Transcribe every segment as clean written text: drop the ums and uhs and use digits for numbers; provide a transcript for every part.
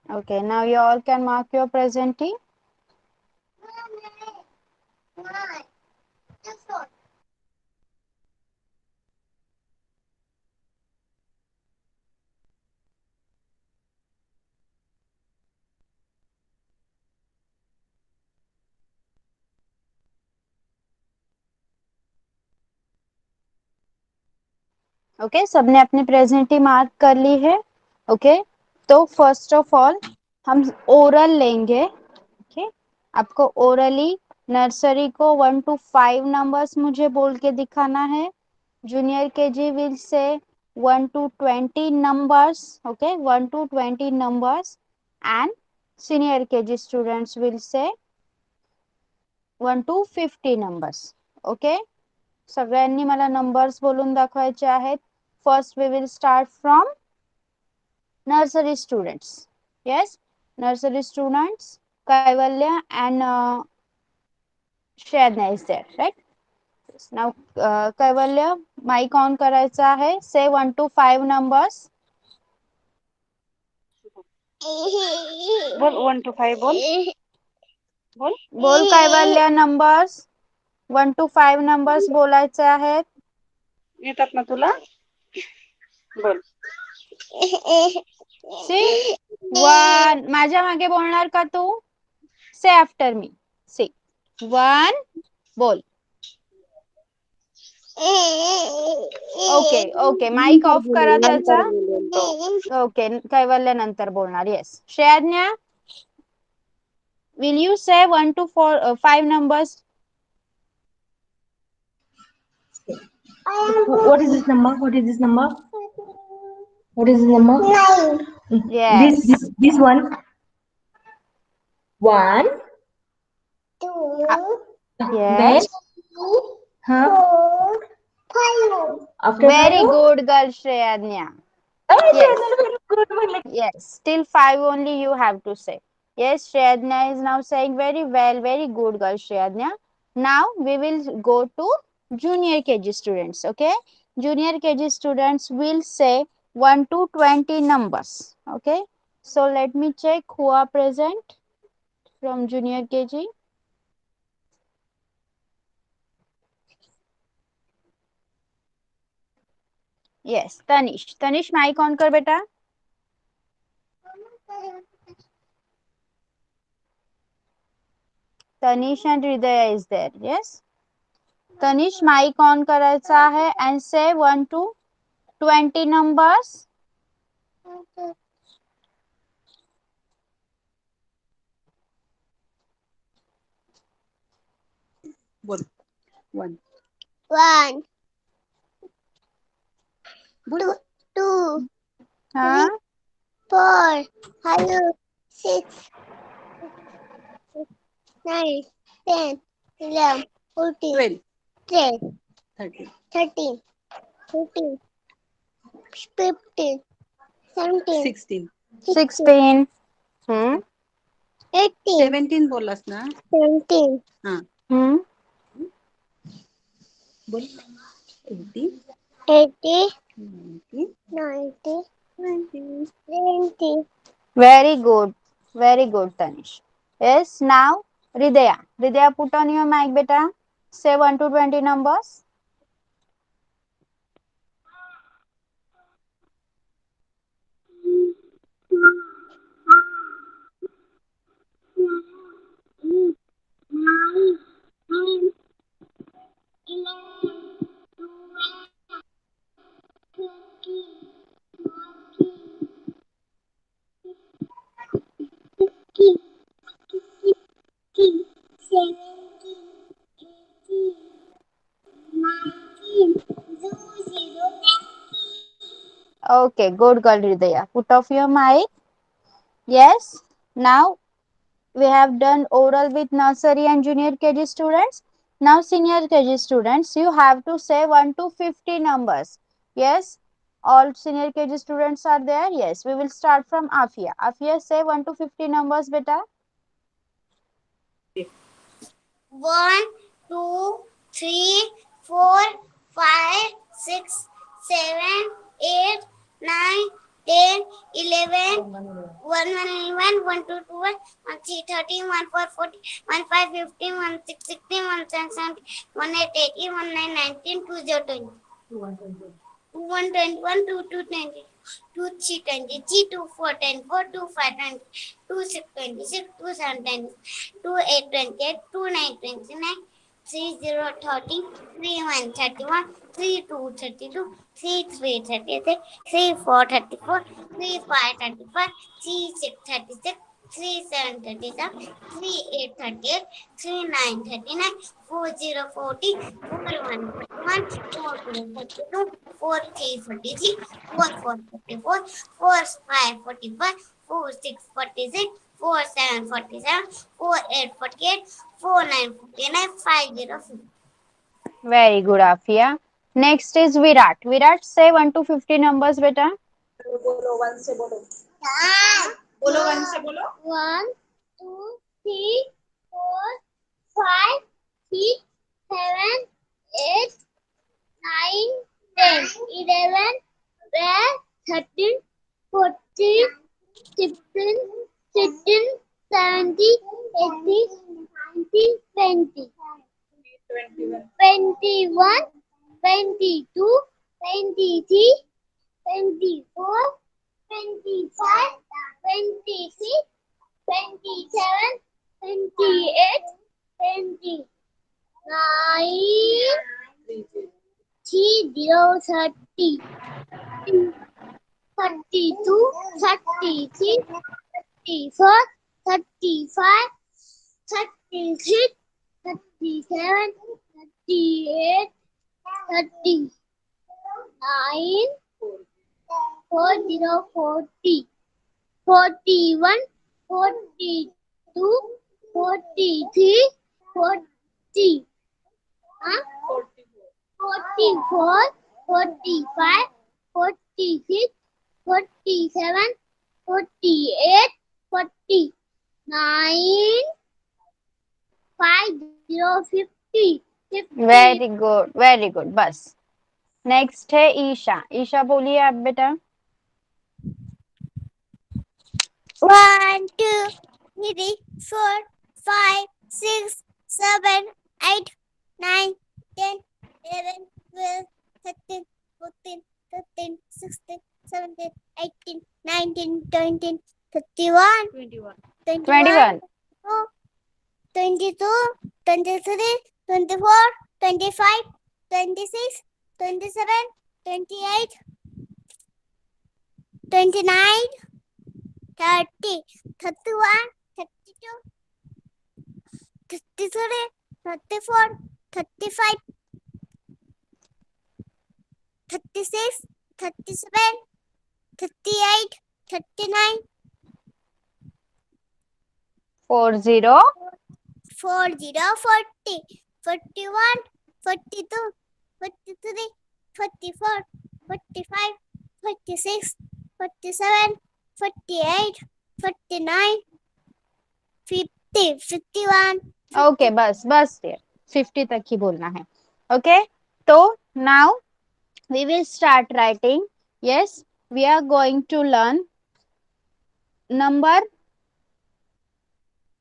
Okay, now you all can mark your presenting. Okay, सबने अपनी प्रेजेंटी mark कर ली है. ओके, तो फर्स्ट ऑफ ऑल हम ओरल लेंगे. ओके, आपको ओरली नर्सरी को 1 to 5 नंबर्स मुझे बोल के दिखाना है. Junior KG will say 1 to 20 numbers. Okay, 1 to 20 numbers. And senior KG students will say 1 to 50 numbers. Okay, सगळ्यांनी मला नंबर्स बोलून दाखवायचे आहेत. First we will start from nursery students. Yes, nursery students Kaivalya and Shredna is there, right? Now Kaivalya mic on करायचा आहे. से 1 to 5 numbers. बोल 1 to 5 बोल बोल बोल कैवल्य नंबर्स 1 to 5 नंबर्स बोलायचे आहेत. येतात ना तुला बोल. सी 1. माझ्या मागे बोलणार का तू? से आफ्टर मी. सी 1 बोल. ओके ओके, माइक ऑफ करा त्याचा. ओके, कैवल्य नंतर बोलणार. Yes, Shreyagya will you say 1 to 5 numbers? What is this number? What is this number? What is this number? Yes. This one. 1, 2. Yes. Huh? 5. After Very 5? good girl, Shreyadnya. Yes. Yes. Till 5 only you have to say. Yes, Shreyadnya is now saying very well. Very good girl, Shreyadnya. Now we will go to junior KG students. Okay. Junior KG students will say 1 to 20 numbers. Okay. So let me check who are present from junior KG. Yes, Tanish. Tanish, mic on कर बेटा. Tanish and Hridaya is there. Yes. Tanish, mic on करायचा आहे and say 1 to 20 numbers. बोल 1 1, बोल 2, हाँ 4, 5, 6, 9, 10, 11, 14, 12 12, 13 13, 14, 15, 17, 16 16. Hmm. 18, 17 बोललास ना 17, हा Hmm. बोल 18 80, 19 90, 20 20. Very good. Very good, Tanish. Yes. Now Hridaya. Hridaya, put on your mic, beta. Say 1 to 20 numbers. Okay, good girl, Hridaya. Put off your mic. Yes. Now we have done oral with nursery and junior KG students. Now senior KG students, you have to say 1 to 50 numbers. Yes, all senior KG students are there. Yes, we will start from Afia. Afia, say 1 to 50 numbers, beta. 1, 2, 3, 4, 5, 6, 7, 8, 9, 10, 11, 1, 1, 1, 2, 2, 1, 1, 3, 13, 1, 4, 14, 1, 5, 15, 1, 6, 16, 1, 7, 17, 1, 8, 18, 1, 9, 19, 2, 0, 20. 2, 1, 21, 2, 2, 20, 2, 3, 20, 3, 2, 4, 10, 4, 2, 5, 20, 2, 6, 26, 2, 7, 20, 2, 8, 28, 2, 9, 29, 3, 0, 30, 3, 1, 31, 3, 2, 32, 3, 3, 33, 3, 4, 34, 3, 5, 35, 3, 6, 36, 3, 7, 37, 3, 8, 38, 3, 9, 39, 4, 0, 40, 4, 1, 41, 4, 2, 42, 4, 3, 43, 4, 4, 44, 4, 5, 45, 4, 6, 46, 4, 7, 47, 4, 8, 48, 4, 9, 49, 5, 0, 50. Very good, Afia. Next is Virat. Virat, say 1 to 50 numbers, beta. बोलो 1 से बोलो। हाँ। बोलो 1 से बोलो। 1, 2, 3, 4, 5, 6, 7, 8, 9, 10, 11, 12, 13, 14, 15, 16, 17, 18, 19, 20, 21, 22, 23, 24, 25, 26, 27, 28, 29, 30, 32, 33, 34, 35, 36, 37, 38, 39, 40, 40, 41, 42, 43, 40, 44, 45, 46, 47, 48, 49, 50, 50, 50. Very good, very good. बस next है ईशा. ईशा बोलिए आप बेटा. 1, 2, 3, 4, 5, 6, 7, 8, 9, 10, 11, 12, 13, 14, 15, 16, 17, 18, 19, 20, 21, 21. 22, 23, 24, 25, 26, 27, 28, 29, 30, 31, 32, 33, 34, 35, 36, 37, 38, 39, 40. 40, 40, 41, 42, 43, 44, 45, 46, 47, 48, 49, 50, 51. ओके बस बस dear. 50 तक ही बोलना है. ओके तो now we will start writing. Yes, we are going to learn number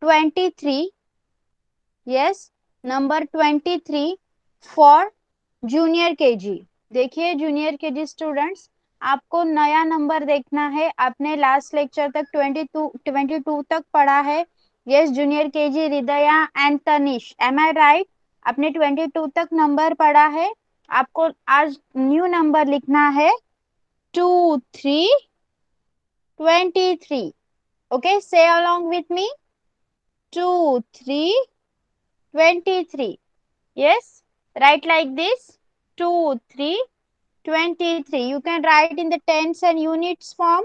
23. Yes, number 23 for junior KG. देखिए जूनियर केजी स्टूडेंट्स, आपको नया नंबर देखना है. आपने लास्ट लेक्चर तक 22 तक पढ़ा है. Yes junior KG Hridaya and Tanish, am I right? आपने 22 तक नंबर पढ़ा है. आपको आज न्यू नंबर लिखना है 2, 3, 23. ओके, से along with me. 2, 3, 23. Yes, write like this. 2, 3, 23. You can write in the tens and units form.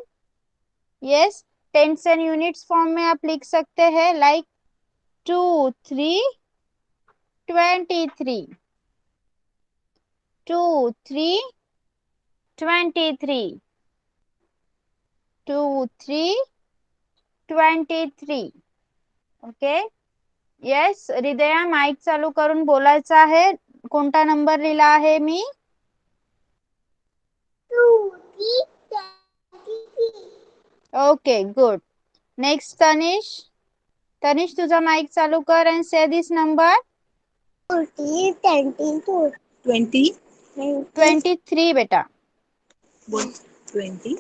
Yes, tens and units form में आप लिख सकते हैं like 2, 3, 23. 2, 3, 23. 2, 3, 23. ओके. येस हृदया माईक चालू करून बोलायचं आहे. कोणता नंबर लिहिला आहे मी? 2, 3, 23. Okay, good. Next, Tanish. Tanish, तुझा माइक चालू कर and say this number. 20 23 बेटा. 20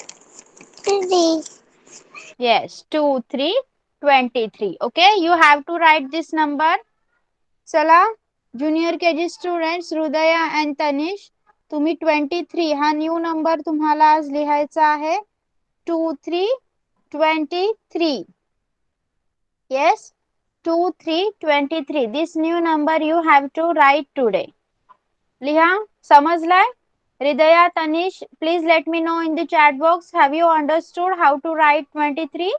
Yes, 2, 3, 23. Okay, you have to write this number. चला, junior KG students हृदया and Tanish, तुम्ही 23 हा न्यू नंबर तुम्हाला आज लिहायचा आहे. 2, 3, 23. Yes, 2, 3, 23. This new number you have to write today. लिहा, समजलाय? हृदया, Tanish, please let me know in the chat box. Have you understood how to write 23?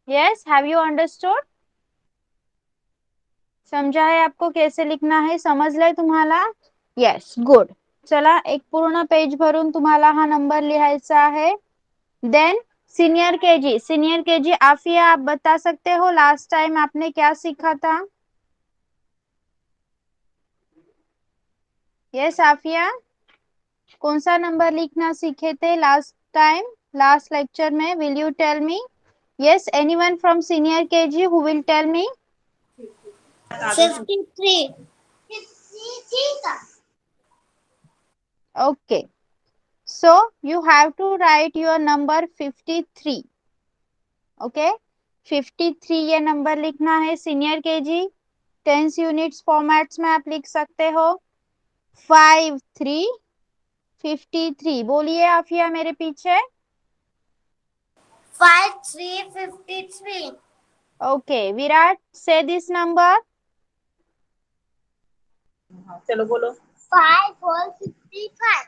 Yes, have you understood? समझा है आपको कैसे लिखना है? समजलंय तुम्हाला? Yes, good. चला, एक पूर्ण पेज भरून तुम्हाला हा नंबर लिहायचा आहे. Then सीनियर केजी आफिया, आप बता सकते हो लास्ट टाइम आपने क्या सीखा था? यस आफिया, कौन सा नंबर लिखना सीखे थे लास्ट टाइम, लास्ट लेक्चर में? Will you tell me? Yes, anyone from senior KG who will tell me? 53. Okay, so you have to write your number 53. Okay, 53 ये नंबर लिखना है सीनियर केजी. 10 यूनिट्स फॉर्मेट्स में आप लिख सकते हो. 5, 3, 53. बोलिए आफिया मेरे पीछे. 5, 3, 53. Okay, Virat, say this number. चलो बोलो. 5, 4, 55.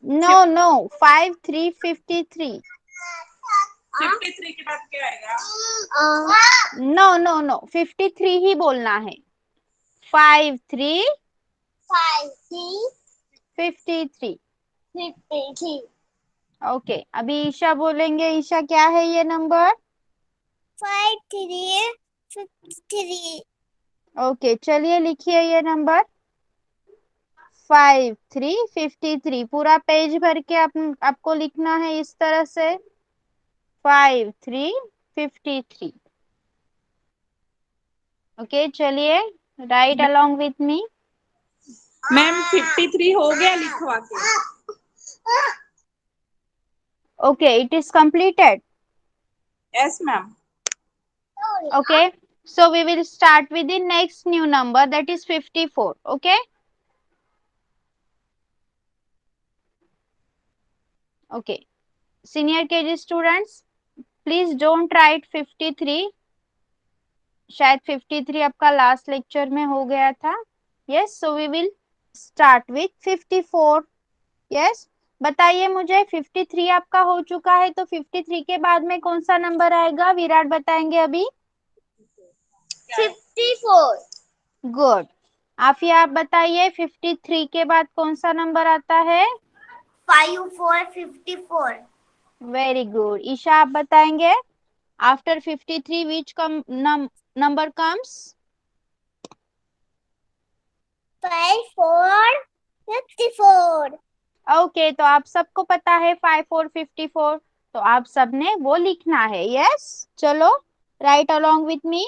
No, 5, 3, 53. 53 के बाद क्या आएगा? No, 53 ही बोलना है. 5, 3, 5, 3, 53. 53. ओके, अभी ईशा बोलेंगे. ईशा, क्या है ये नंबर? 5, 3, 53. ओके, चलिए लिखिए ये नंबर. 5, 3, 53. पूरा पेज भर के आपको लिखना है इस तरह से. 5, 3, 53. ओके, चलिए right along with me. Ma'am 53 हो गया लिखवा के. Okay, it is completed. Yes ma'am. Okay, so we will start with the next new number, that is 54. Okay, okay, senior KG students, please don't write 53. शायद 53 आपका last lecture में हो गया था. Yes, so we will start with 54. Yes, बताइए मुझे, 53 आपका हो चुका है तो 53 के बाद में कौन सा नंबर आएगा? विराट बताएंगे अभी. 54. गुड. आफिया, आप बताइए 53 के बाद कौन सा नंबर आता है? 5, 4, 54. Very good. ईशा, आप बताएंगे after 53 which number comes? 5, 4, 54. Okay, तो आप सबको पता है 5, 4, 54, तो आप सबने वो लिखना है. यस, चलो right along with me.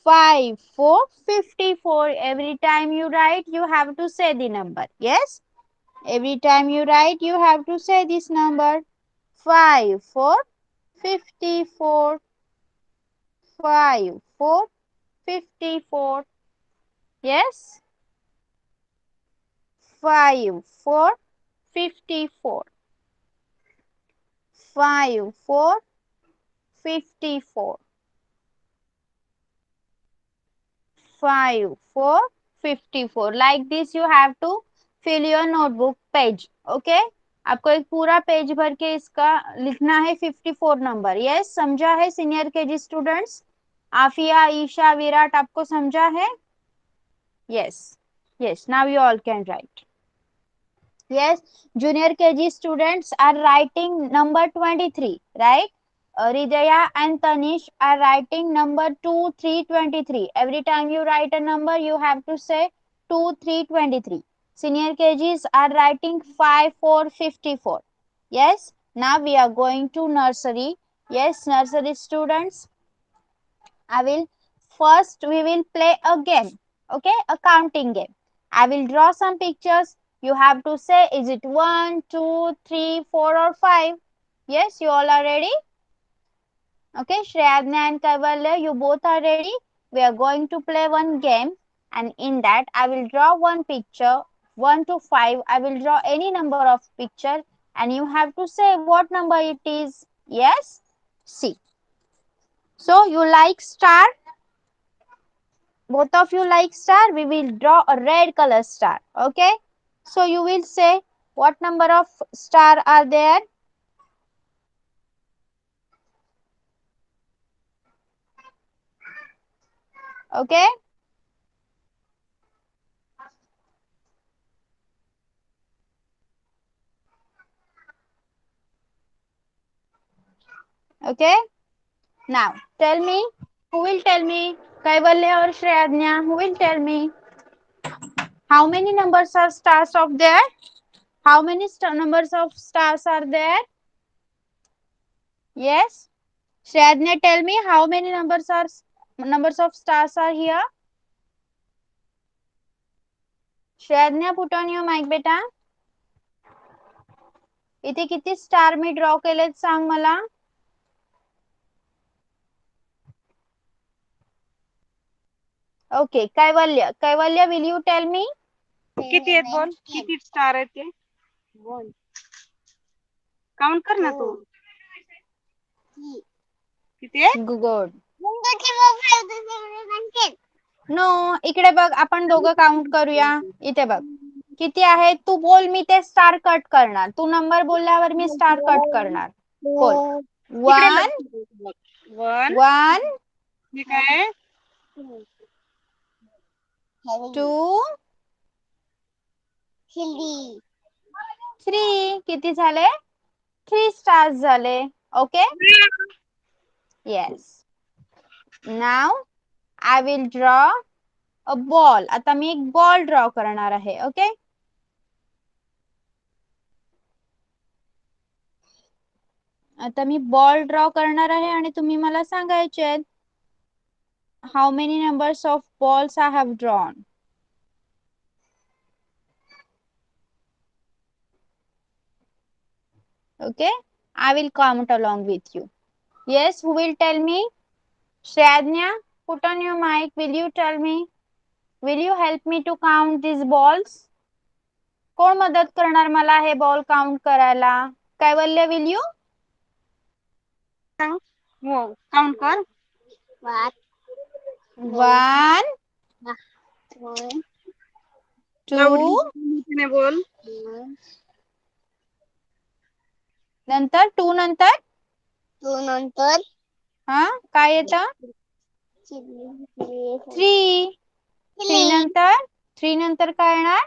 5, 4, 54. Every time you write, you have to say the number. Yes, every time you write, you have to say this number. 5, 4, 54. 5, 4, 54. Yes, 5, 4, 54. 5, 4, 54. 5, 4, 54. Like this you have to fill your notebook page. Okay, आपको एक पूरा page भर के इसका लिखना है 54 number. Yes, समझा है senior KG students? Afiya, Isha, Virat, आपको समझा है? Yes, now you all can write. Yes, junior KG students are writing number 23, right? Ridaya and Tanish are writing number 2, 3, 23. Every time you write a number, you have to say 2, 3, 23. Senior KGs are writing 5, 4, 54. Yes, now we are going to nursery. Yes, nursery students, we will play a game. Okay, a counting game. I will draw some pictures. You have to say, is it 1, 2, 3, 4 or 5? Yes, you all are ready? Okay, Shreyadnya and Kaivalya, you both are ready? We are going to play one game, and in that I will draw one picture, 1 to 5. I will draw any number of picture and you have to say what number it is. Yes? See. So you like star? Both of you like star? We will draw a red color star. Okay? So you will say what number of star are there? Okay? Okay? Now, tell me, who will tell me? Kaivalya or Shreyadnya? Who will tell me? How many numbers are stars of there? How many numbers of stars are there? Yes? Shreyadnya, tell me how many numbers of stars are here? Shreyadnya, put on your mic, beta. इथे किती star मी draw केलेत सांग मला. Okay, Kaivalya will you tell मी? किती आहेत बोल, किती star आहेत ते बोल, काउंट कर ना तू. किती आहे? गुड. नो, इकडे बघ, आपण दोघं काउंट करूया. इथे बघ किती आहे, तू बोल, मी ते स्टार कट करणार. तू नंबर बोलल्यावर मी स्टार कट करणार. बोल. 1 1 ठीक आहे. 2 3. किती झाले? 3 स्टार्स झाले. Okay. Yes. Now I will draw a ball. आता मी एक बॉल ड्रॉ करणार आहे. ओके. आता मी बॉल ड्रॉ करणार आहे आणि तुम्ही मला सांगायचे how many numbers of balls I have drawn. Okay, I will count along with you. Yes, who will tell me? Shradnya, put on your mic. Will you tell me? Will you help me to count these balls? कोण मदत करणार मला हे ball count करायला? कैवल्य, will you? हो, count कर. 1 2 बोल. नंतर 2 नंतर हा काय येतं? 3 नंतर 3 नंतर काय येणार?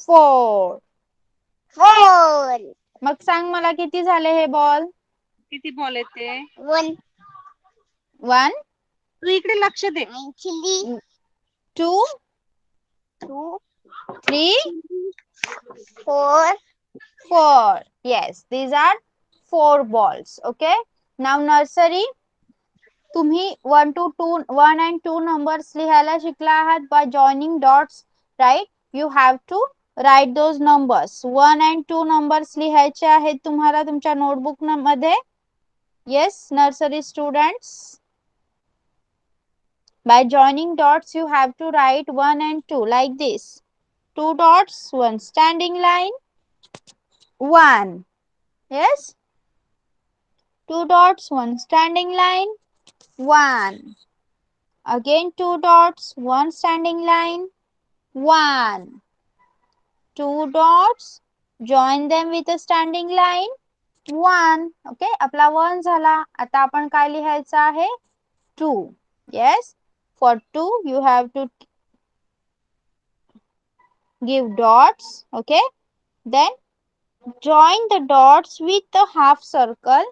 4. मग सांग मला किती झाले हे बॉल? किती बॉल आहेत ते? 1 तू इकडे लक्ष दे. 2 3 4. Yes, these are 4 balls. Okay. Now nursery. तुम्ही 1 and 2 numbers लिहायला शिकला आहात by joining dots, right? You have to write those numbers. 1 and 2 numbers लिहायचे आहेत तुम्हाला तुमच्या नोटबुक मध्ये. Yes, nursery students. By joining dots, you have to write 1 and 2 like this. 2 dots, 1 standing line, 1. Yes? 2 dots, 1 standing line, 1. Again 2 dots, 1 standing line, 1. 2 dots, join them with a standing line, 1. Okay, आपला 1 झाला. आता आपण काय लिहायचं आहे? 2. Yes, for 2 you have to give dots. Okay, then join the dots with a half circle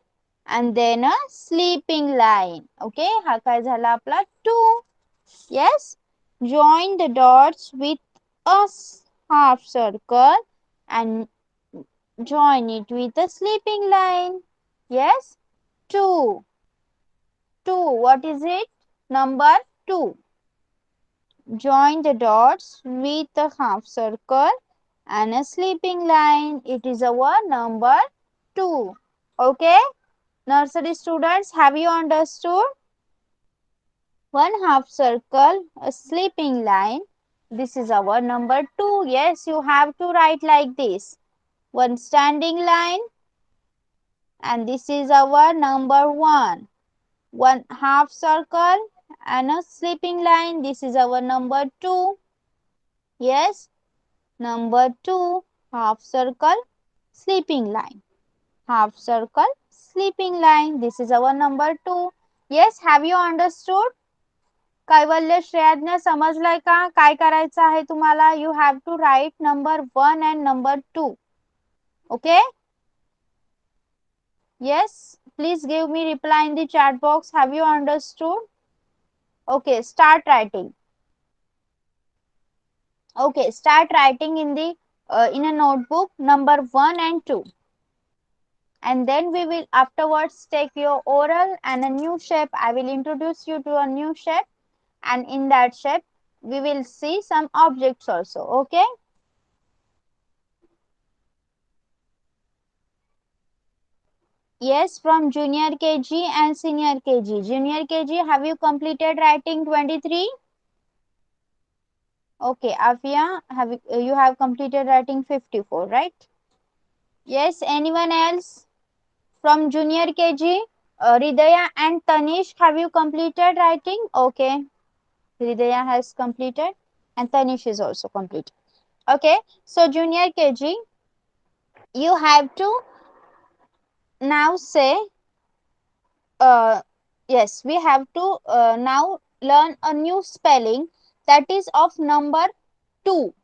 and then a sleeping line. Okay, हा काय झाला आपला 2. Yes, join the dots with a half circle and join it with a sleeping line. Yes, 2. 2. What is it? Number 2. Join the dots with a half circle and a sleeping line. It is our number 2. Okay. Nursery students, have you understood? One half circle, a sleeping line. This is our number 2. Yes, you have to write like this. One standing line, and this is our number 1. One half circle and a sleeping line. This is our number 2. Yes, number 2, half circle, sleeping line. Half circle, sleeping line. This is our number 2. Yes, have you understood? कैवल्य श्रेयाज्ञ समजलंय का? काय करायचं आहे तुम्हाला? You have to write number 1 and number 2. Okay? Yes, please give me reply in the chat box. Have you understood? Okay, start writing. Okay, start writing in the in a notebook number 1 and 2. And then we will afterwards take your oral and a new shape. I will introduce you to a new shape, and in that shape we will see some objects also. Okay? Yes, from junior KG and senior KG. Junior KG, have you completed writing 23? Okay, Afia, you have completed writing 54, right? Yes, anyone else from junior KG? Hridaya and Tanish, have you completed writing? Okay, Hridaya has completed and Tanish is also completed. Okay, so junior KG, you have to now say, yes, we have to now learn a new spelling that is of number 2.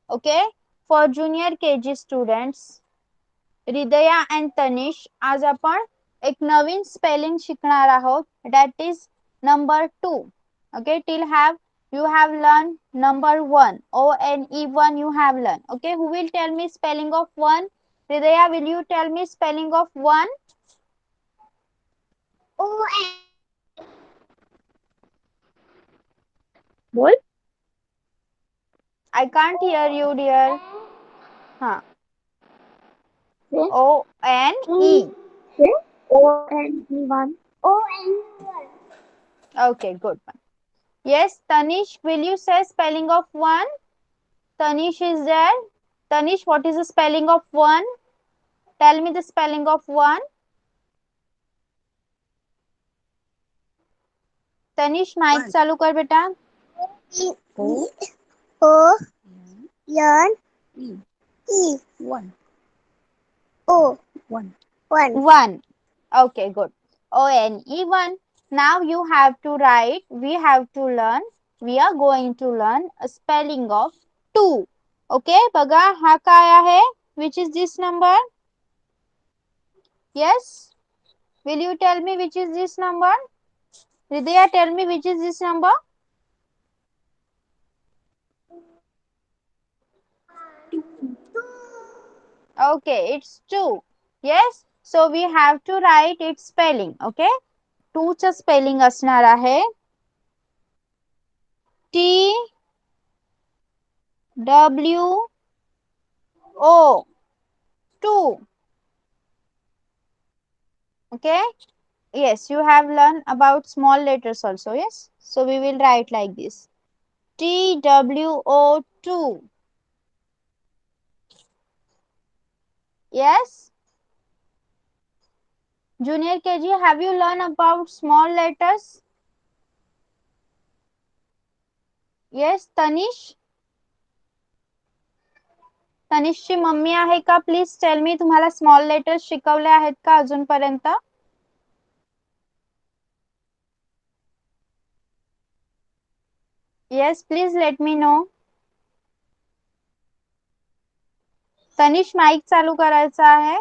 Okay, for junior KG students, हृदया and Tanish, आज आपण एक नवीन spelling शिकणार आहोत, that is number 2. Okay, till you have learned number 1, ONE1 you have learned. Okay, who will tell me spelling of 1? Hridaya, will you tell me spelling of 1? बोल. I can't hear you, dear. हाँ. Say. ONE. Say. ONE1. Okay, good one. Yes, Tanish, will you say spelling of 1? Tanish is there. Tanish, what is the spelling of 1? Tell me the spelling of 1. Tanish mic चालू कर बेटा. O N E 1. O 1. 1. Okay, good. ONE1. Now you have to write, we are going to learn a spelling of 2. Okay, बघा हा काय आहे? Which is this number? Yes? Will you tell me which is this number? Hridaya, tell me which is this number? Okay, it's 2. Yes, so we have to write its spelling. Okay, 2 चा spelling असणार आहे T W O 2. Okay, yes, you have learned about small letters also. Yes, so we will write like this, TWO 2. Yes, junior KG, have you learned about small letters? Yes, Tanish. तनिषची mummy आहे का? Please tell me, तुम्हाला small letters शिकवले आहेत का अजूनपर्यंत? Yes, please let me know. Tanish mic चालू करायचा आहे.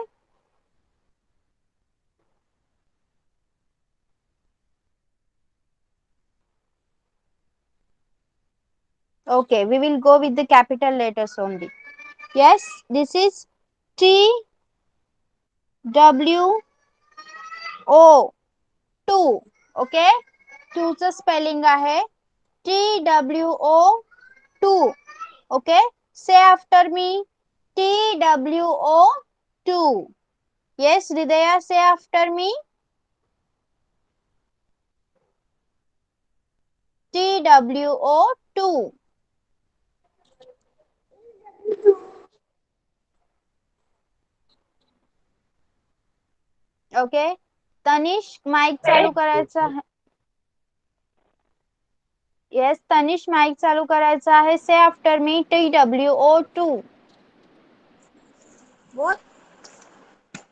Okay, we will go with the capital letters only. Yes, this is TWO2. Okay, 2 चं स्पेलिंग आहे TWO2. Okay, say after me. TWO2. Yes, Hridaya, say after me. TWO2. Okay, Tanish mic चालू करायचा आहे. Yes, Tanish mic चालू करायचा आहे. Say after me TWO2.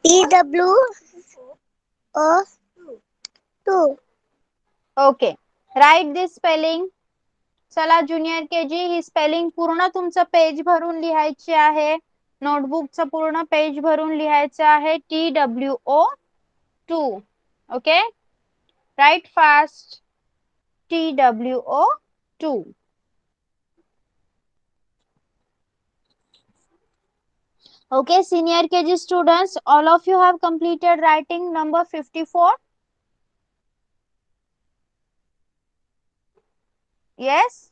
TWO2. Okay, right this spelling. चला junior KG, ही स्पेलिंग पूर्ण तुमचं पेज भरून लिहायची आहे. नोटबुकचं पूर्ण पेज भरून लिहायचं आहे. TWO2. Okay, right fast. TWO2. Okay, senior KG students, all of you have completed writing number 54. Yes,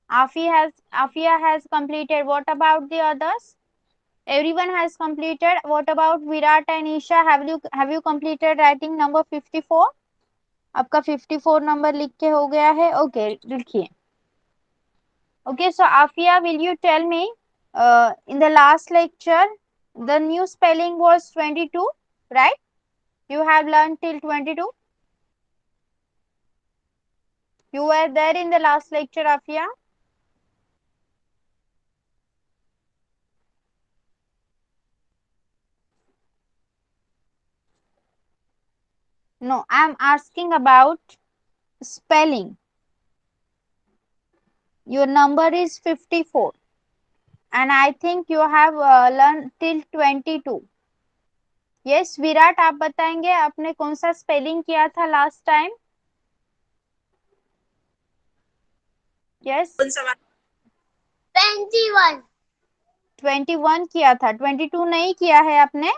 Afia has completed. What about the others? Everyone has completed. What about Virat and Isha? Have you completed writing number 54? आपका 54 number लिख के हो गया है. Okay, लिखिए. Okay, so Afia, will you tell me, in the last lecture the new spelling was 22, right? You have learned till 22. You were there in the last lecture, Afia? No, I am asking about spelling. Your number is 54 and I think you have learned till 22. Yes, Virat, आप बताएंगे आपने कौन सा spelling किया था last time? Yes, 21. 21 किया था. 22 नहीं किया है आपने?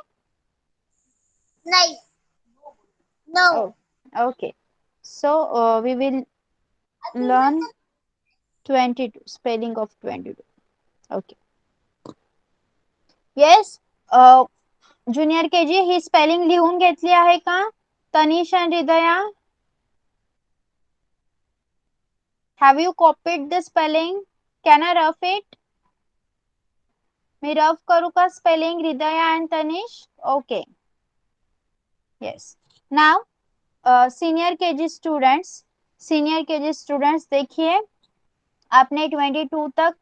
नहीं. No. Oh, okay. So we will learn 22, spelling of 22. Okay. Yes. Junior KG, ही स्पेलिंग लिहून घेतली आहे का तनिष आणि Hridaya? Have you copied the spelling? Can I rough it? मी रफ करू का spelling, Hridaya and Tanish? Okay. Yes. Now senior KG students देखिए, आपने 22 तक,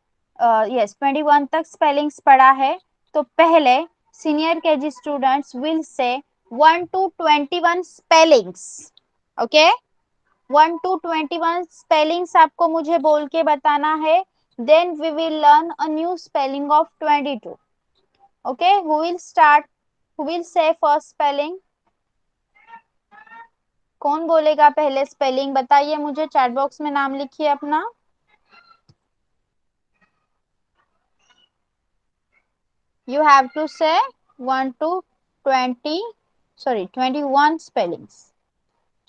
यस 21 तक स्पेलिंग्स पढ़ा है. तो पहले senior KG students will say 1 to 21 spellings. Okay, 1 to 21 spellings आपको मुझे बोल के बताना है. Then we will learn a new spelling of 22. Okay, who will start? Who will say first spelling? कौन बोलेगा पहले स्पेलिंग? बताइए मुझे, चैट बॉक्स में नाम लिखिए अपना. You have to say 1 to 21 spellings.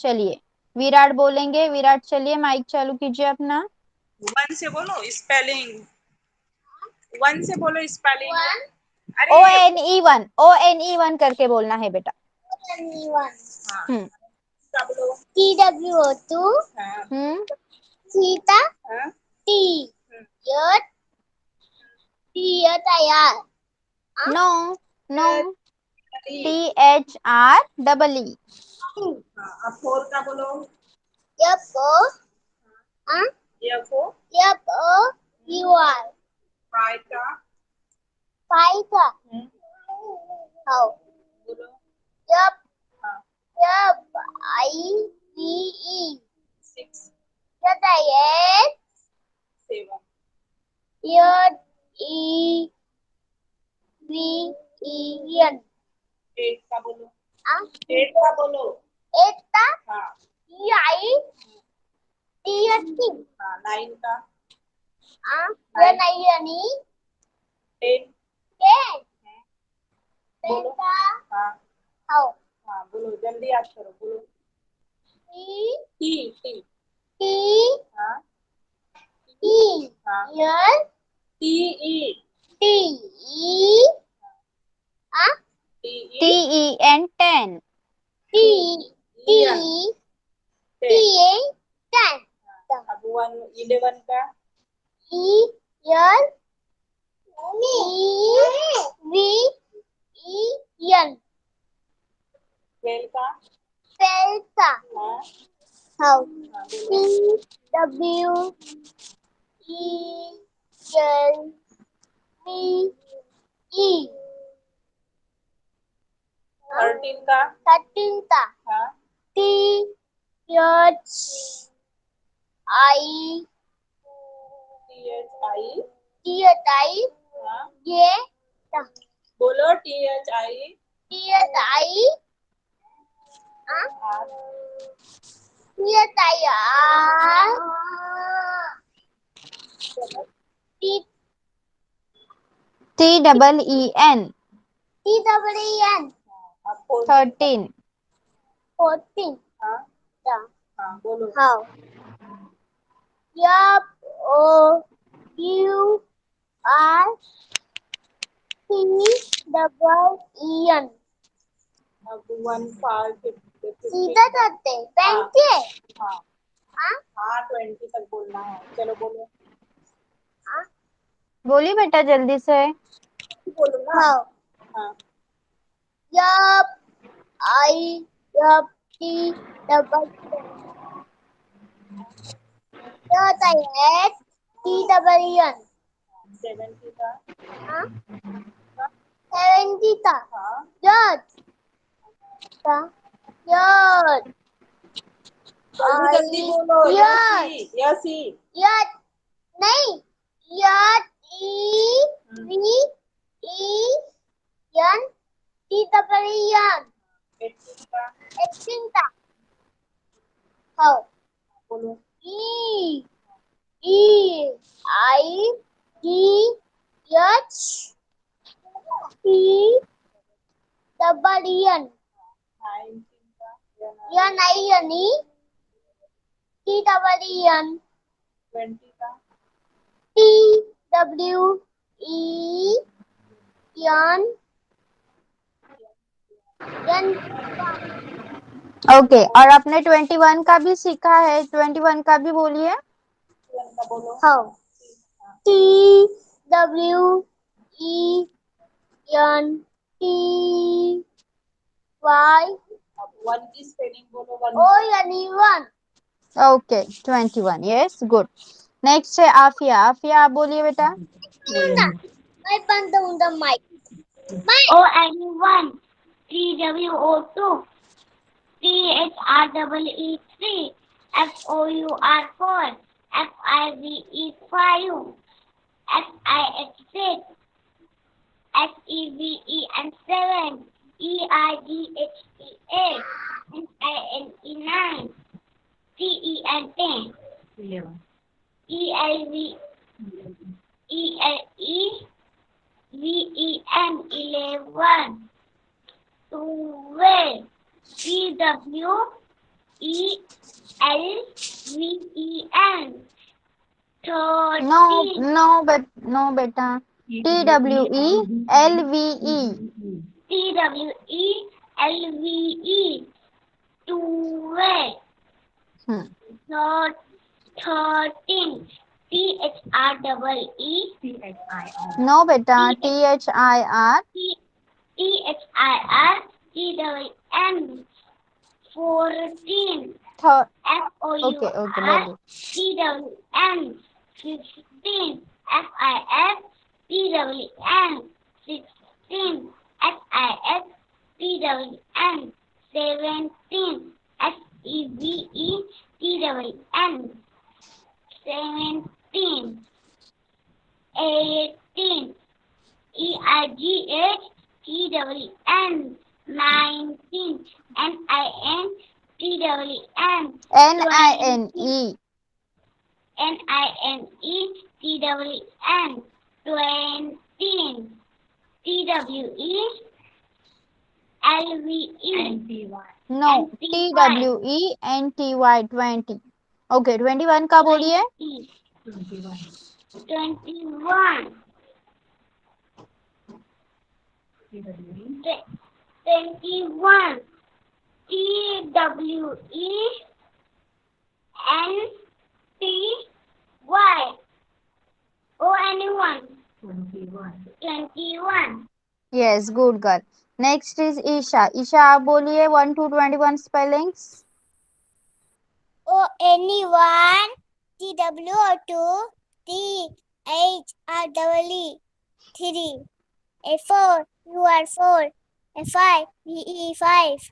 चलिए विराट बोलेंगे. विराट चलिए माइक चालू कीजिए अपना. 1 से बोलो स्पेलिंग. 1 से बोलो स्पेलिंग. अरे ONE1 करके बोलना है बेटा. TWO2. Sita. T. Yot. THIR. No, THREE. अब 4 का बोलो. FOR. FOUR. 5 का. 5 का. How? बोलो. FIVE. 6. 7. 8 का बोलो. 8 का बोलो. 8 का. हाँ. 9 का. ये नहीं यानी 10 10 बोलो। का हाँ हाउ हाँ बोलो, जल्दी याद करो, बोलो। टी टी टी टी हाँ ई हाँ L T E T E T E TEN 10. T T E N T 10 अब 11 का ई यल ई वी ई एन 12 का पेल्टा हाँ हाउ हाँ बोलो। T W E L V E 13 का 13 का हाँ T H I T H I T H I हाँ ये बोलो, T H I T H I R R H I R टी TEEN टी डब्ल्यू एन अब 14 13. 14 हाँ हाँ बोलो। How F O U R T double E N अब 15 सीधा करते बैंक के हाँ हाँ हाँ 20 तक बोलना है, चलो बोलो। बोलिए बेटा जल्दी से. बोलो ना। हाउ हाँ F I F T double क्या होता है T double E N 70 का हाँ 70 का हाँ यस का यस जल्दी बोलो। यस यसी यस नहीं yes E V E N T double E N 18 का 18 का हाउ बोलो। E E I D H T double E N 19 का N I N E T double E N 20 का T W E N N okay और आपने 21 का भी सीखा है. 21 का भी बोलिए. 21 का बोलो। How T W E N T Y अब 1 की स्पेलिंग बोलो। 1 O N E one okay 21. Yes good. Next है आफिया. आफिया आप बोलिए बेटा. मैं बंद हूँ the mic O N E 1 T W O 2 T H R double E 3 F O U R 4 F I V E 5 F I H 6 S E V E N 7 E I G H E 8 N I N E 9 T E N 10 E L V E L E V E N 11 12 T W E L V E N 13 no बेटा. TWELVE. T W E L V E 12 13 T H R double E no बेटा. THIR. T H I R T double N 14 F O U Okay, R baby. T double N 15 F I F T double N 16 F I F T double N 17 S E V E T double N 17 18 E I G H T double N 19 N I N T double N NINE. NINETWEN 20 TWELVE No, TWENTY 20. Okay 21 का बोलिए. 21 21 TWENTYONE 21 Yes, good girl. Next is Isha. Isha आप बोलिए 1 to 21 spellings. ONE TWO2 THREE 3 A4 UR4 A5 BE5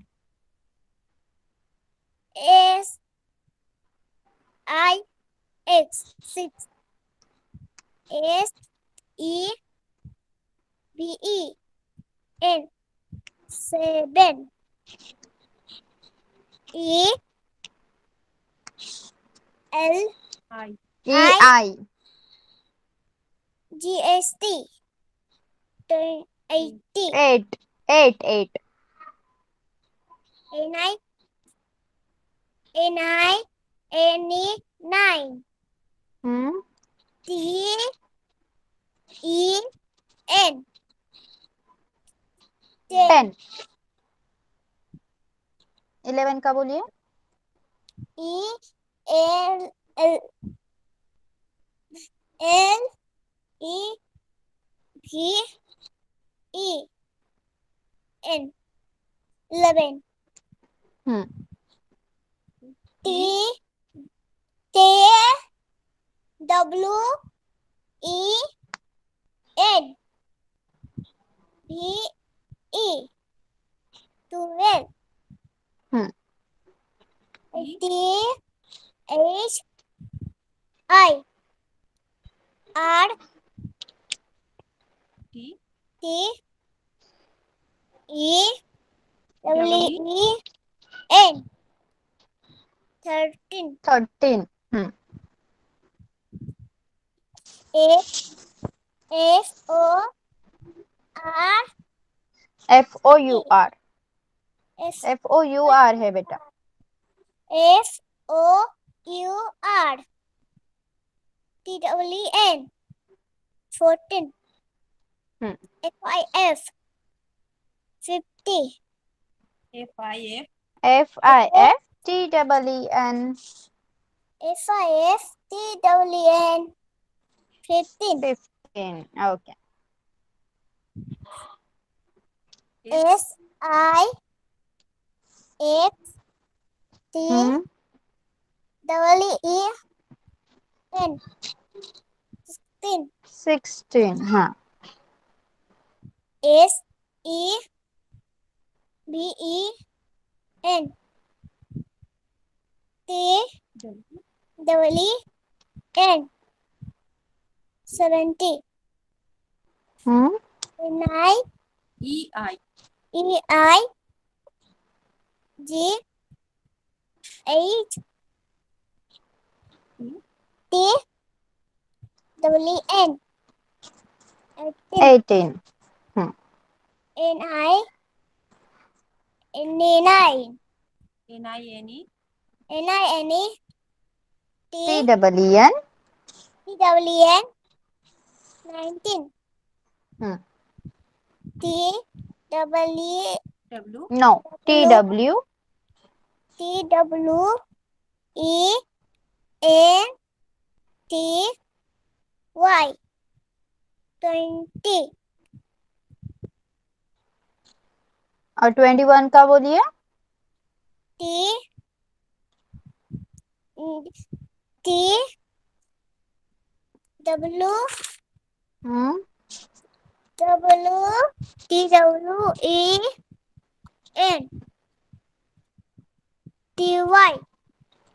SIX 6 SEBEN 7 EI. GST 80 8. NI 9 Hmm. TEN 10. 11 का बोलिए. ELEVEN 11 Hmm. TWENVE 12 Hmm. THIRTEEN 13 13. Hmm. FOR FOUR. FOUR है बेटा. FOUR TWEN 14 Hmm. FIF 50 FIF TEEN. FIF TWEN 15 15. Okay. SIX Hmm. TEEN 16 16. हाँ. SEBEN TEEN 70 Hmm. EIGHT 18. Hmm. NINE TEEN. TWEN 19 Hmm. TWEN No. TW. 20 और 21 का बोलिए. TWEN Hmm.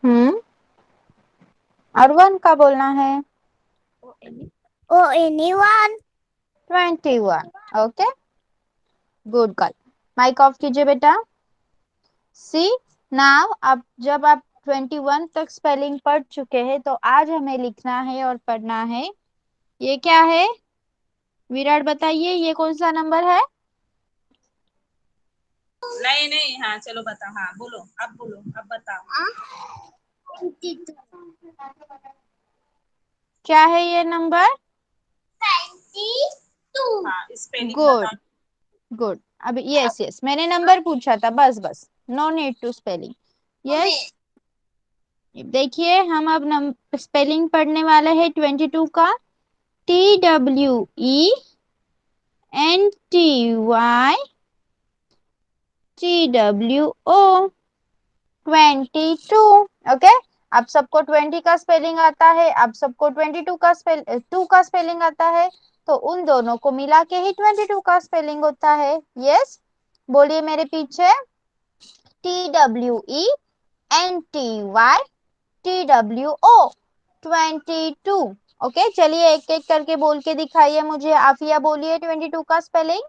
Hmm. और 1 का बोलना है. ONE 21. Okay. Good girl. Mic off कीजिए बेटा. सी नाउ अब जब आप 21 तक स्पेलिंग पढ़ चुके हैं, तो आज हमें लिखना है और पढ़ना है। ये क्या है विराट, बताइए ये कौन सा नंबर है? नहीं नहीं, हाँ चलो बताओ, हाँ बोलो, अब बताओ। क्या है ये नंबर? 22। हाँ स्पेलिंग गुड, बताओ। गुड। अब यस यस, मैंने नंबर पूछा था, बस बस, no need to spelling. Yes, देखिए हम अब स्पेलिंग पढ़ने वाले हैं 22 का। TWENTYTWO, 22। ओके, आप सबको 20 का स्पेलिंग आता है, आप सबको 22 का टू का स्पेलिंग आता है, तो उन दोनों को मिला के ही 22 का स्पेलिंग होता है। यस, बोलिए मेरे पीछे। TWENTYTWO, 22। ओके, चलिए एक एक करके बोल के दिखाइए मुझे। आफिया बोलिए 22 का स्पेलिंग।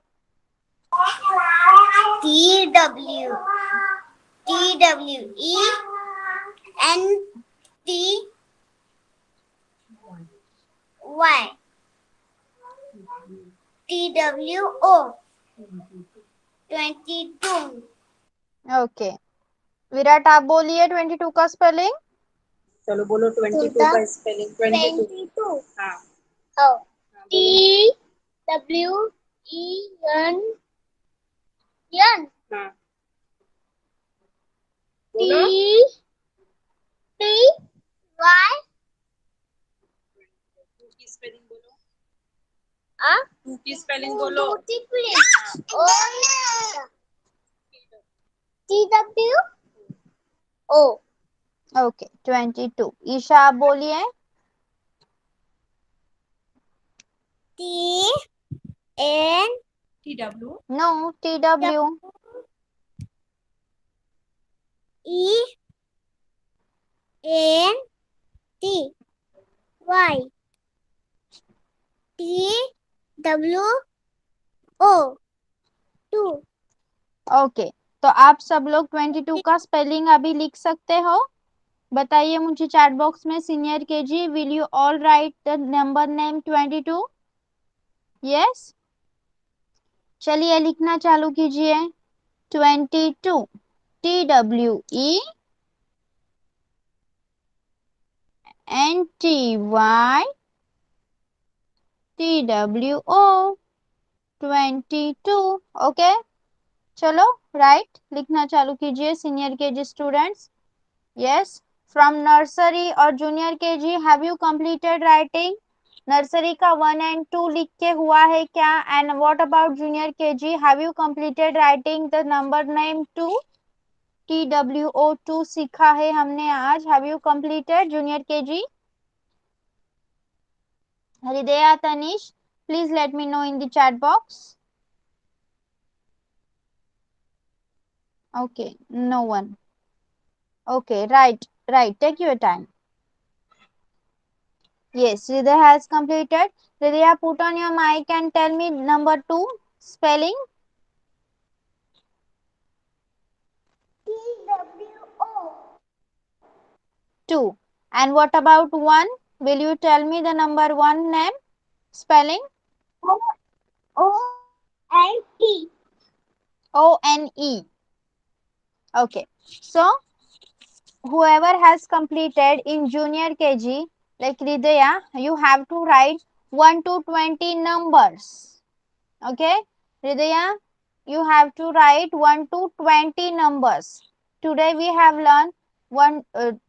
TWO 22। ओके, विराट आप बोलिए 22 का स्पेलिंग। चलो बोलो 22 का स्पेलिंग। 22। हाँ TWEN हाँ बोलो। TY 2 की स्पेलिंग बोलो। 2 की स्पेलिंग बोलो। TWO okay 22। ईशा आप बोलिए। TN no, TW। TWO 2। Okay, तो आप सब लोग 22 का स्पेलिंग अभी लिख सकते हो। बताइए मुझे चैट बॉक्स में, senior KG, will you all right the number name 22? Yes, चलिए लिखना चालू कीजिए। 22, TWENTYTWO, 22। ओके, चलो राइट लिखना चालू कीजिए senior KG students. Yes, from nursery और junior KG, have you completed writing? Nursery का 1 एंड 2 लिख के हुआ है क्या? And what about junior KG, have you completed writing the number name 2? TWO2 सीखा है हमने आज। Have you completed junior KG? Hridaya, Tanish, please let me know in the chat box. Okay, no one. Okay, right, right. Take your time. Yes, Hridaya has completed. Hridaya, put on your mic and tell me number 2 spelling. TWO 2. And what about 1? Will you tell me the number 1 name spelling? ONE ONE. Okay, so whoever has completed in junior KG, like Hridaya, you have to write 1 to 20 numbers. Okay, Hridaya, you have to write 1 to 20 numbers. Today we have learned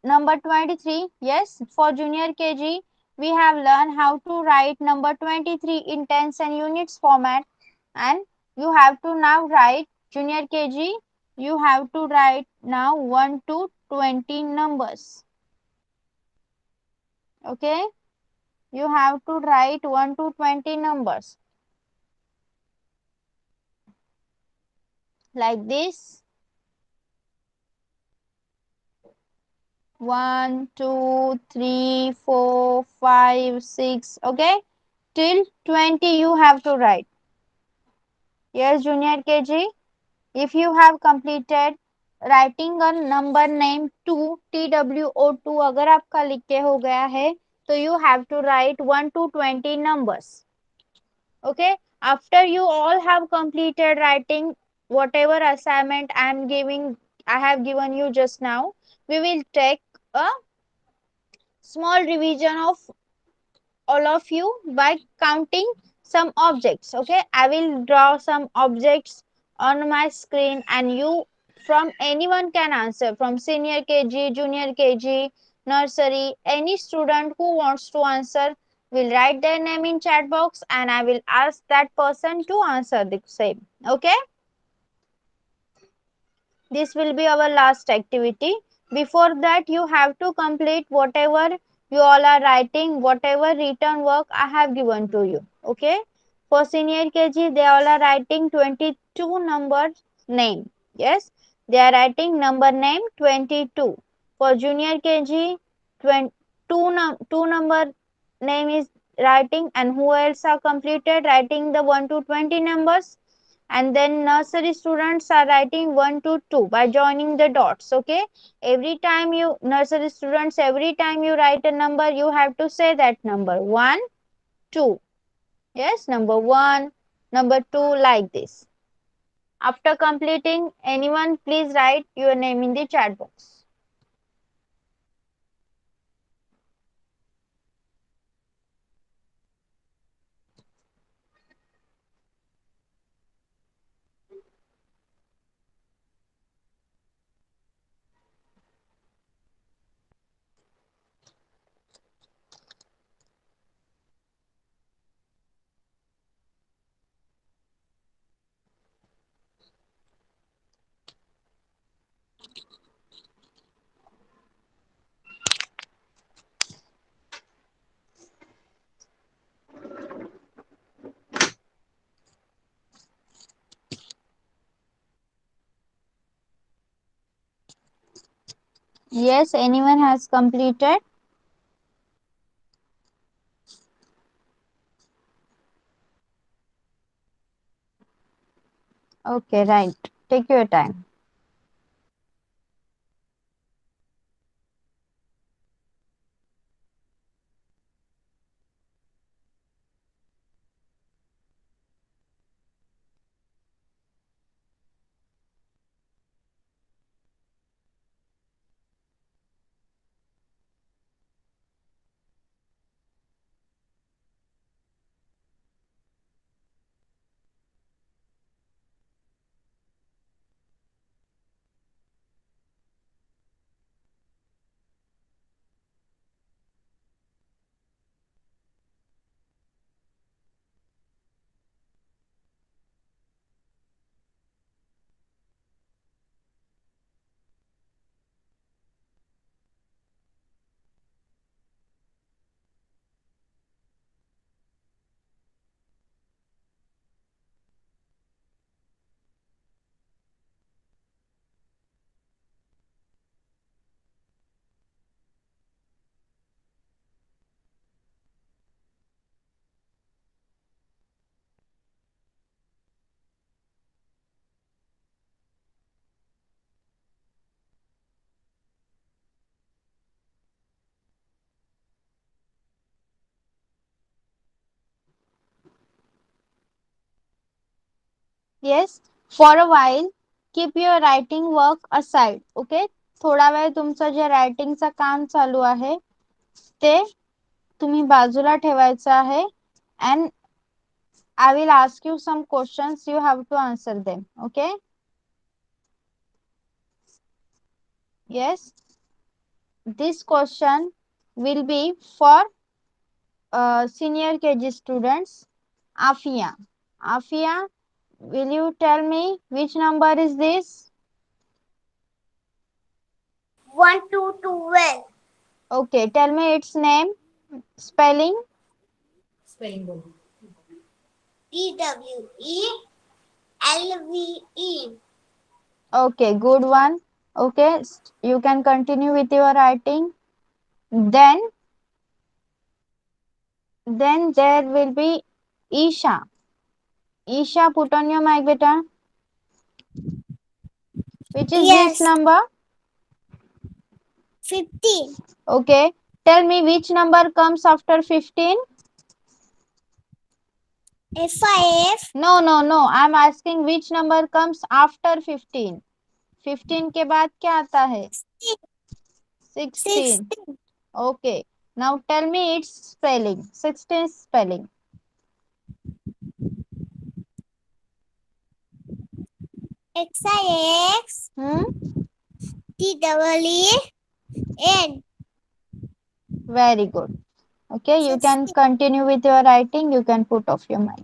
number 23. Yes, for junior KG, we have learned how to write number 23 in tens and units format. And you have to now write junior KG. You have to write now 1 to 20 numbers. Okay, you have to write 1 to 20 numbers. Like this. 1, 2, 3, 4, 5, 6. Okay, till 20 you have to write. Yes, junior KG, if you have completed writing a number name 2, TWO2 अगर आपका लिख के हो गया है तो you have to write 1 to 20 numbers. Okay, after you all have completed writing whatever assignment I have given you just now, we will take a small revision of all of you by counting some objects. Okay, I will draw some objects on my screen and you from anyone can answer, from senior KG, junior KG, nursery, any student who wants to answer will write their name in chat box and I will ask that person to answer the same. Okay, this will be our last activity. Before that, you have to complete whatever you all are writing, whatever written work I have given to you. Okay. For senior KG, they all are writing 22 number name. Yes, they are writing number name 22. For junior KG, 2 number name is writing, and who else are completed writing the 1 to 20 numbers, and then nursery students are writing 1 to 2 by joining the dots. Okay, every time you nursery students, every time you write a number you have to say that number 1 2. Yes, number 1, number 2, like this. After completing, anyone please write your name in the chat box. Yes, anyone has completed? Okay, right. Take your time. Yes, for a while keep your writing work aside. Okay, थोडा वेळ तुमचं जे रायटिंगचं काम चालू आहे ते तुम्ही बाजूला ठेवायचं आहे. And I will ask you some questions, you have to answer them. Okay, yes, this question will be for senior KG students. Afia, Afia, will you tell me which number is this? 1 to 12. Okay, tell me its name, spelling. Spelling बोलो. TWELVE. Okay, good one. Okay, you can continue with your writing. Then there will be Isha. Isha, put on your mic, beta. Which is Yes. this number? 15. Okay. Tell me which number comes after 15? 5. No, no, no. I'm asking which number comes after 15. 15 के बाद क्या आता है? 16. Okay. Now tell me its spelling. 16 spelling. XIX. TEEN. Very good. Okay, you can continue with your writing. You can put off your mic.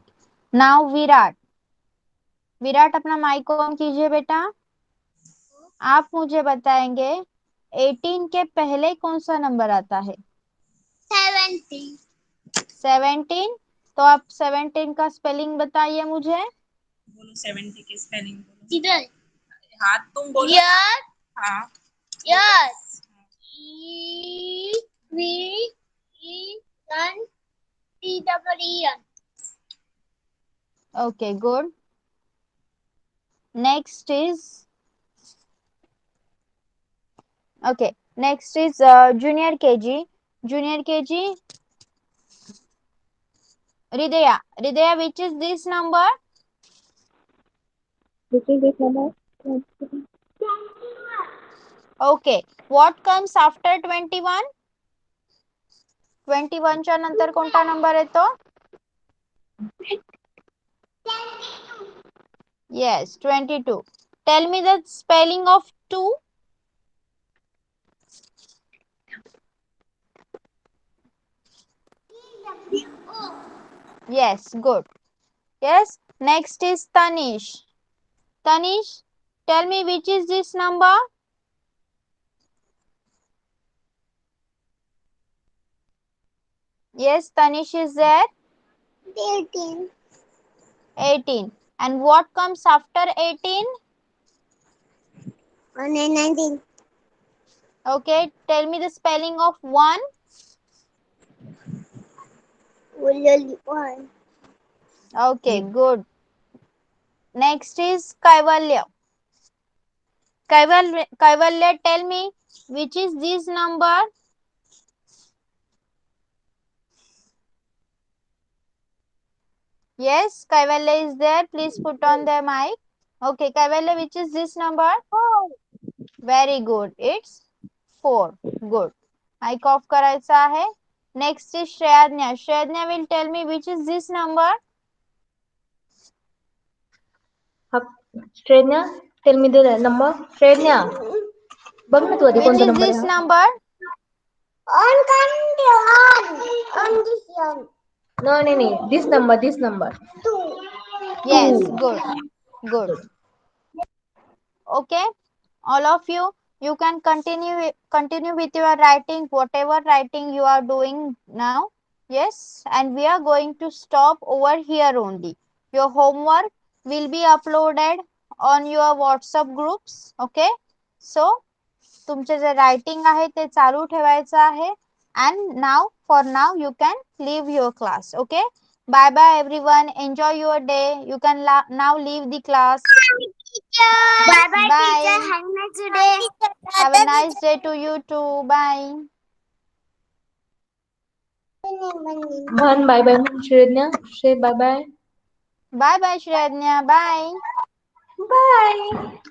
Now Virat. Virat अपना mic on कीजिए बेटा. आप मुझे बताएंगे 18 के पहले कौन सा नंबर आता है? 17. 17. तो आप 17 का स्पेलिंग बताइए मुझे. बोलो 70 की स्पेलिंग बोलो. इधर. हाथ तुम बोलो. Yes. हाँ. Yes. EVEN TEEN. Okay, good. Next is junior KG. Junior KG. Ridaya. Ridaya, which is this number? Which is this number? Okay. What comes after 21? 21 च्या नंतर कोणता नंबर येतो? Yes, 22. Tell me the spelling of 2. Yes, good. Yes. Next is Tanish. Tanish, tell me which is this number? Yes, Tanish is there. 18. 18. And what comes after 18? 19. Okay, tell me the spelling of 1. Only 1. Okay, good. Next is Kaivalya. Kaivalya, tell me which is this number? Yes, Kaivalya is there. Please put on the mic. Okay, Kaivalya, which is this number? 4. Very good. It's 4. Good. Mic off करायचा आहे. Next is Shreyadnya. Shreyadnya will tell me which is this number. Shreyanya, tell me the number. Shreyanya, बघ ना तू आधी Which कोणता is number this आहे. number? On this one. No, no. This number. 2. Yes, 2. good. Good. Okay, all of you can continue with your writing, whatever writing you are doing now. Yes, and we are going to stop over here only. Your homework will be uploaded on your WhatsApp groups. Okay, so तुमचे जे writing आहे ते चालू ठेवायचं आहे. And for now you can leave your class. Okay, bye bye everyone, enjoy your day. You can now leave the class. Bye bye, teacher. Bye. Have a nice day. Have a nice day to you too. Bye. म्हण bye bye म्हण Shreyagya. Shrey bye bye. Bye bye, Shrednya. Bye. Bye.